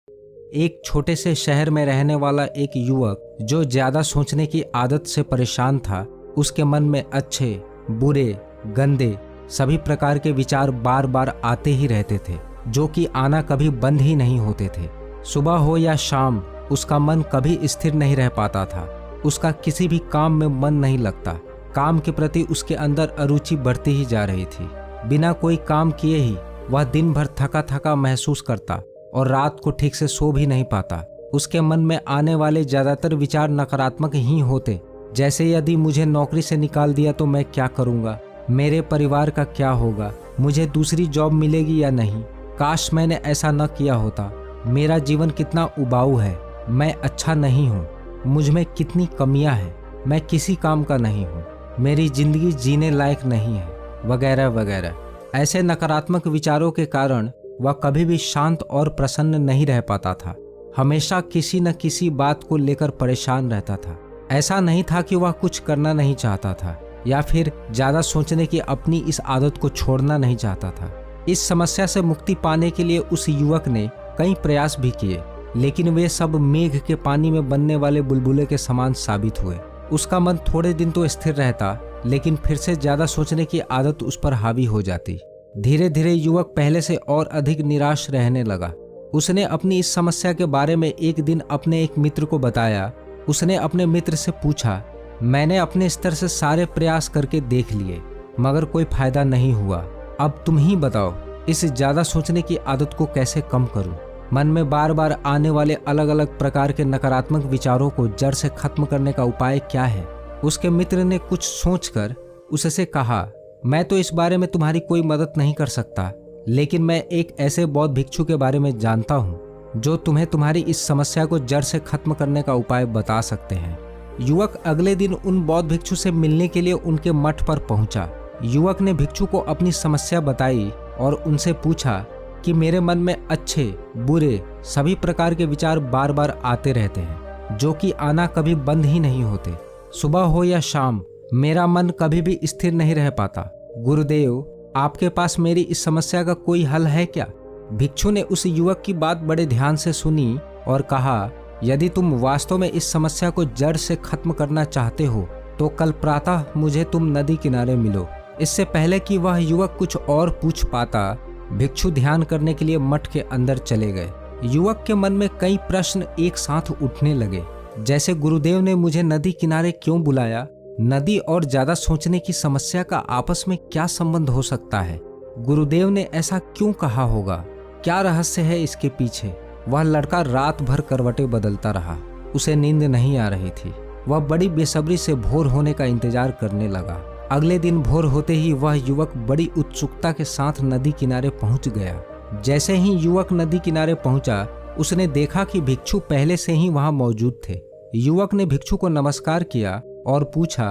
एक छोटे से शहर में रहने वाला एक युवक जो ज्यादा सोचने की आदत से परेशान था, उसके मन में अच्छे, बुरे, गंदे सभी प्रकार के विचार बार बार आते ही रहते थे, जो कि आना कभी बंद ही नहीं होते थे। सुबह हो या शाम उसका मन कभी स्थिर नहीं रह पाता था। उसका किसी भी काम में मन नहीं लगता। काम के प्रति उसके अंदर अरुचि बढ़ती ही जा रही थी। बिना कोई काम किए ही वह दिन भर थका थका महसूस करता और रात को ठीक से सो भी नहीं पाता। उसके मन में आने वाले ज्यादातर विचार नकारात्मक ही होते, जैसे यदि मुझे नौकरी से निकाल दिया तो मैं क्या करूंगा, मेरे परिवार का क्या होगा, मुझे दूसरी जॉब मिलेगी या नहीं, काश मैंने ऐसा न किया होता, मेरा जीवन कितना उबाऊ है, मैं अच्छा नहीं हूँ, मुझ में कितनी कमियां हैं, मैं किसी काम का नहीं हूँ, मेरी जिंदगी जीने लायक नहीं है, वगैरह वगैरह। ऐसे नकारात्मक विचारों के कारण वह कभी भी शांत और प्रसन्न नहीं रह पाता था। हमेशा किसी न किसी बात को लेकर परेशान रहता था। ऐसा नहीं था कि वह कुछ करना नहीं चाहता था या फिर ज्यादा सोचने की अपनी इस आदत को छोड़ना नहीं चाहता था। इस समस्या से मुक्ति पाने के लिए उस युवक ने कई प्रयास भी किए, लेकिन वे सब मेघ के पानी में बनने वाले बुलबुले के समान साबित हुए। उसका मन थोड़े दिन तो स्थिर रहता, लेकिन फिर से ज्यादा सोचने की आदत उस पर हावी हो जाती। धीरे धीरे युवक पहले से और अधिक निराश रहने लगा। उसने अपनी इस समस्या के बारे में एक दिन अपने एक मित्र को बताया। उसने अपने मित्र से पूछा, मैंने अपने स्तर से सारे प्रयास करके देख लिए, मगर कोई फायदा नहीं हुआ। अब तुम ही बताओ, इस ज्यादा सोचने की आदत को कैसे कम करूं? मन में बार बार आने वाले अलग अलग प्रकार के नकारात्मक विचारों को जड़ से खत्म करने का उपाय क्या है? उसके मित्र ने कुछ सोचकर उससे कहा, मैं तो इस बारे में तुम्हारी कोई मदद नहीं कर सकता, लेकिन मैं एक ऐसे बौद्ध भिक्षु के बारे में जानता हूँ जो तुम्हें तुम्हारी इस समस्या को जड़ से खत्म करने का उपाय बता सकते हैं। युवक अगले दिन उन बौद्ध भिक्षु से मिलने के लिए उनके मठ पर पहुंचा। युवक ने भिक्षु को अपनी समस्या बताई और उनसे पूछा कि मेरे मन में अच्छे, बुरे सभी प्रकार के विचार बार बार आते रहते हैं, जो कि आना कभी बंद ही नहीं होते। सुबह हो या शाम मेरा मन कभी भी स्थिर नहीं रह पाता। गुरुदेव, आपके पास मेरी इस समस्या का कोई हल है क्या? भिक्षु ने उस युवक की बात बड़े ध्यान से सुनी और कहा, यदि तुम वास्तव में इस समस्या को जड़ से खत्म करना चाहते हो तो कल प्रातः मुझे तुम नदी किनारे मिलो। इससे पहले कि वह युवक कुछ और पूछ पाता, भिक्षु ध्यान करने के लिए मठ के अंदर चले गए। युवक के मन में कई प्रश्न एक साथ उठने लगे, जैसे गुरुदेव ने मुझे नदी किनारे क्यों बुलाया? नदी और ज्यादा सोचने की समस्या का आपस में क्या संबंध हो सकता है? गुरुदेव ने ऐसा क्यों कहा होगा? क्या रहस्य है इसके पीछे? वह लड़का रात भर करवटें बदलता रहा। उसे नींद नहीं आ रही थी। वह बड़ी बेसब्री से भोर होने का इंतजार करने लगा। अगले दिन भोर होते ही वह युवक बड़ी उत्सुकता के साथ नदी किनारे पहुंच गया। जैसे ही युवक नदी किनारे पहुंचा, उसने देखा कि भिक्षु पहले से ही वहां मौजूद थे। युवक ने भिक्षु को नमस्कार किया और पूछा,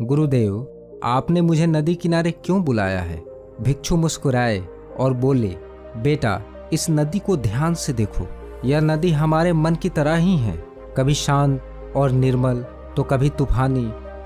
गुरुदेव, आपने मुझे नदी किनारे क्यों बुलाया है? भिक्षु मुस्कुराए और बोले, बेटा, इस नदी को ध्यान से देखो। यह नदी हमारे मन की तरह ही है, कभी शांत और निर्मल तो कभी तूफानी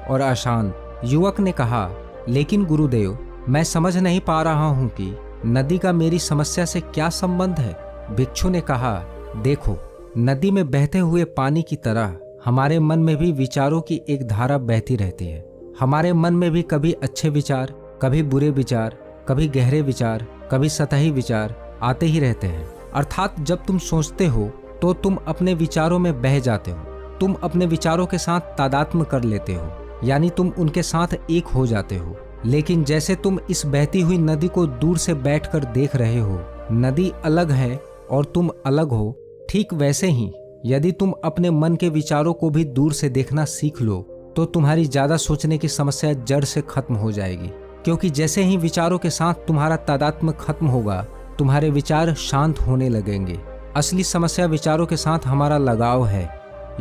और अशांत। युवक ने कहा, लेकिन गुरुदेव, मैं समझ नहीं पा रहा हूँ कि नदी का मेरी समस्या से क्या संबंध है? भिक्षु ने कहा, देखो, नदी में बहते हुए पानी की तरह हमारे मन में भी विचारों की एक धारा बहती रहती है। हमारे मन में भी कभी अच्छे विचार, कभी बुरे विचार, कभी गहरे विचार, कभी सतही विचार आते ही रहते हैं। अर्थात जब तुम सोचते हो तो तुम अपने विचारों में बह जाते हो। तुम अपने विचारों के साथ तादात्म्य कर लेते हो, यानी तुम उनके साथ एक हो जाते हो। लेकिन जैसे तुम इस बहती हुई नदी को दूर से बैठकर देख रहे हो, नदी अलग है और तुम अलग हो, ठीक वैसे ही यदि तुम अपने मन के विचारों को भी दूर से देखना सीख लो तो तुम्हारी ज्यादा सोचने की समस्या जड़ से खत्म हो जाएगी। क्योंकि जैसे ही विचारों के साथ तुम्हारा तादात्म्य खत्म होगा, तुम्हारे विचार शांत होने लगेंगे। असली समस्या विचारों के साथ हमारा लगाव है।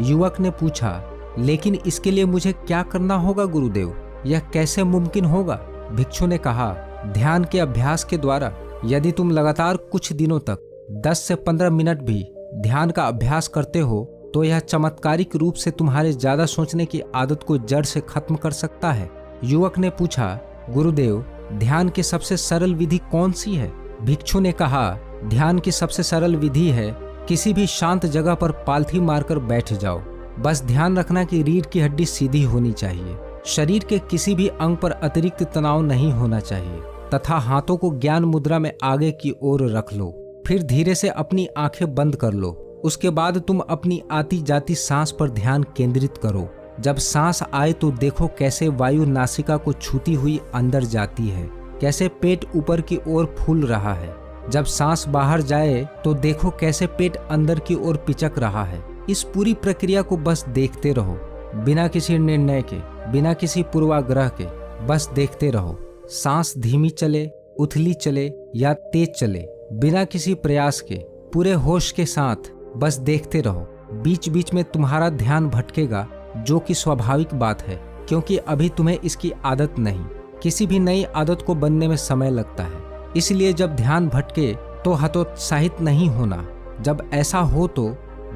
युवक ने पूछा, लेकिन इसके लिए मुझे क्या करना होगा गुरुदेव? यह कैसे मुमकिन होगा? भिक्षु ने कहा, ध्यान के अभ्यास के द्वारा। यदि तुम लगातार कुछ दिनों तक 10 से 15 मिनट भी ध्यान का अभ्यास करते हो तो यह चमत्कारिक रूप से तुम्हारे ज्यादा सोचने की आदत को जड़ से खत्म कर सकता है। युवक ने पूछा, गुरुदेव, ध्यान की सबसे सरल विधि कौन सी है? भिक्षु ने कहा, ध्यान की सबसे सरल विधि है किसी भी शांत जगह पर पालथी मारकर बैठ जाओ। बस ध्यान रखना कि रीढ़ की हड्डी सीधी होनी चाहिए। शरीर के किसी भी अंग पर अतिरिक्त तनाव नहीं होना चाहिए तथा हाथों को ज्ञान मुद्रा में आगे की ओर रख लो। फिर धीरे से अपनी आंखें बंद कर लो। उसके बाद तुम अपनी आती जाती सांस पर ध्यान केंद्रित करो। जब सांस आए तो देखो कैसे वायु नासिका को छूती हुई अंदर जाती है, कैसे पेट ऊपर की ओर फूल रहा है। जब सांस बाहर जाए तो देखो कैसे पेट अंदर की ओर पिचक रहा है। इस पूरी प्रक्रिया को बस देखते रहो, बिना किसी निर्णय के, बिना किसी पूर्वाग्रह के। बस देखते रहो। सांस धीमी चले, उथली चले या तेज चले, बिना किसी प्रयास के, पूरे होश के साथ बस देखते रहो। बीच बीच में तुम्हारा ध्यान भटकेगा, जो कि स्वाभाविक बात है, क्योंकि अभी तुम्हें इसकी आदत नहीं। किसी भी नई आदत को बनने में समय लगता है। इसलिए जब ध्यान भटके तो हतोत्साहित नहीं होना। जब ऐसा हो तो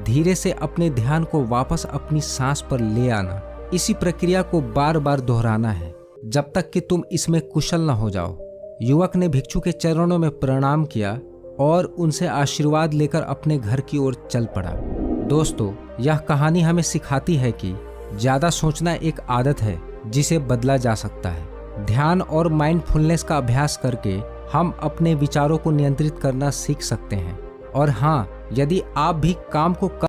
धीरे से अपने ध्यान को वापस अपनी सांस पर ले आना। इसी प्रक्रिया को बार बार दोहराना है जब तक कि तुम इसमें कुशल न हो जाओ। युवक ने भिक्षु के चरणों में प्रणाम किया और उनसे आशीर्वाद लेकर अपने घर की ओर चल पड़ा। दोस्तों, यह कहानी हमें सिखाती है कि ज्यादा सोचना एक आदत है जिसे बदला जा सकता है। ध्यान और माइंडफुलनेस का अभ्यास करके हम अपने विचारों को नियंत्रित करना सीख सकते हैं। और हाँ, यदि आप भी काम को कर